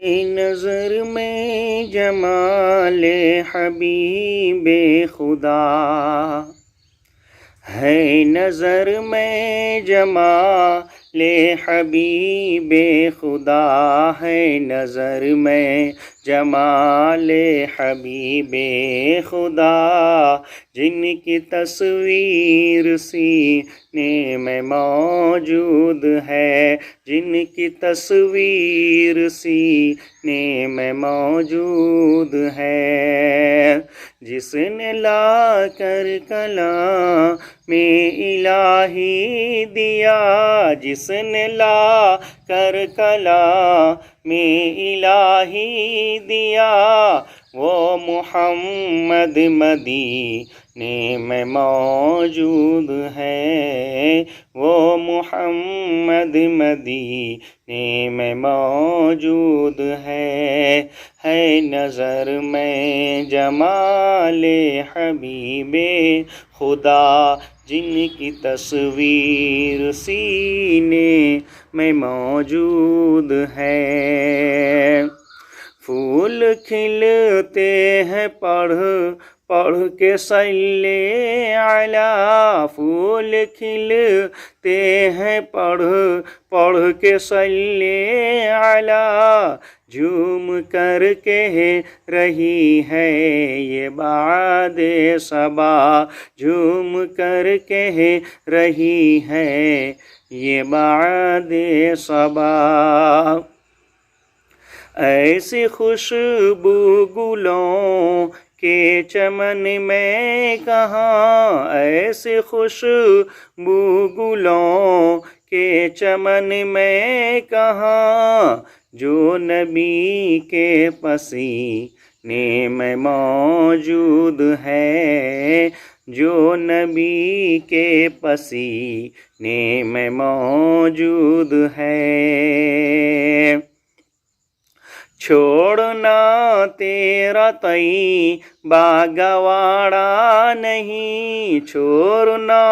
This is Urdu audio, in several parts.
نظر میں جمال حبیب خدا ہے، نظر میں جمال حبیب خدا ہے، نظر میں جمال حبیب خدا، جن کی تصویر سینے میں موجود ہے، جن کی تصویر سینے میں موجود ہے، جس نے لا کر کلام میں الہی دیا، جس نے لا کر کلام میں الہی دیا، وہ محمد مدینے میں موجود ہے، وہ محمد مدینے میں موجود ہے نظر میں جمال حبیب خدا، جن کی تصویر سینے میں موجود ہے۔ پھول کھلتے ہیں پڑھ کے صلی علی، پھول کھلتے ہیں پڑھ کے صلی علی، جھوم کر کہہ رہی ہے یہ باد صبا، جھوم کر کہہ رہی ہے یہ باد صبا، ایسی خوشبو گلوں کے چمن میں کہاں، ایسی خوشبو گلوں کے چمن میں کہاں، جو نبی کے پسینے میں موجود ہے، جو نبی کے پسینے میں موجود ہے۔ چھوڑنا تیرا طیبہ گوارا نہیں، چھوڑنا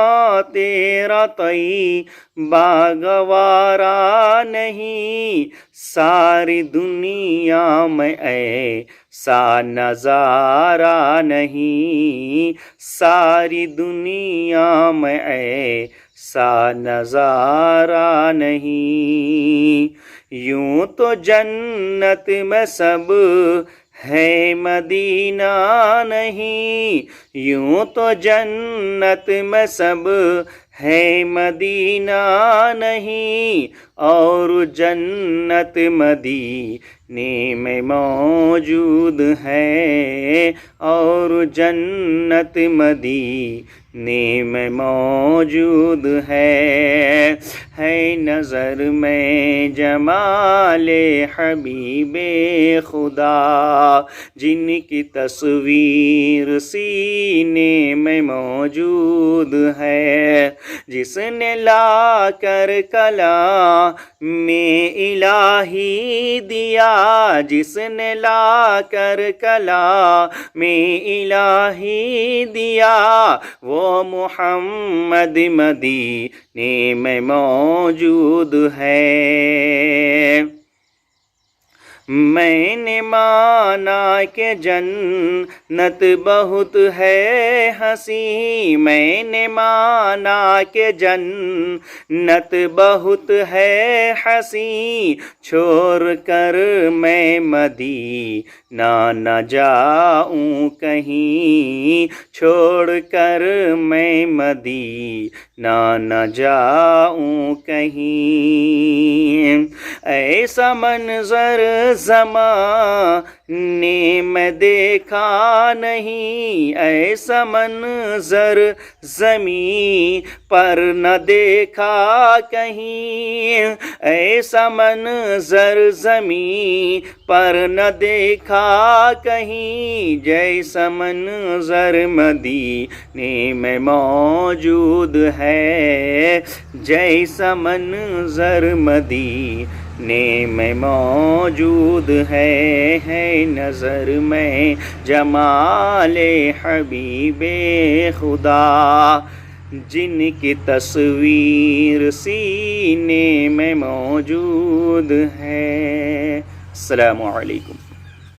تیرا طیبہ گوارا نہیں، ساری دنیا میں ایسا نظارہ نہیں، ساری دنیا میں ایسا نظارہ نہیں، یوں تو جنت میں سب ہے مدینہ نہیں، یوں تو جنت میں سب ہے مدینہ نہیں، اور جنت مدینے میں موجود ہے، اور جنت مدینے میں موجود ہے نظر میں جمال حبیب خدا، جن کی تصویر سینے میں موجود ہے، جس نے لا کر کلام میں الہی دیا، جس نے لا کر کلام میں الہی دیا، وہ محمد مدینے میں موجود ہے۔ میں نے مانا کہ جنت بہت ہے حسین، میں نے مانا کہ جنت بہت ہے حسین، چھوڑ کر میں مدینہ نہ جاؤں کہیں، چھوڑ کر میں مدینہ نہ جاؤں کہیں، ایسا منظر زمانے میں دیکھا نہیں، ایسا منظر زمین پر نہ دیکھا کہیں، ایسا منظر زمین پر نہ دیکھا کہیں، جیسا منظر مدینے میں موجود ہے، جیسا منظر مدینے میں موجود ہے نظر میں جمال حبیب خدا، جن کی تصویر سینے میں موجود ہے۔ السلام علیکم.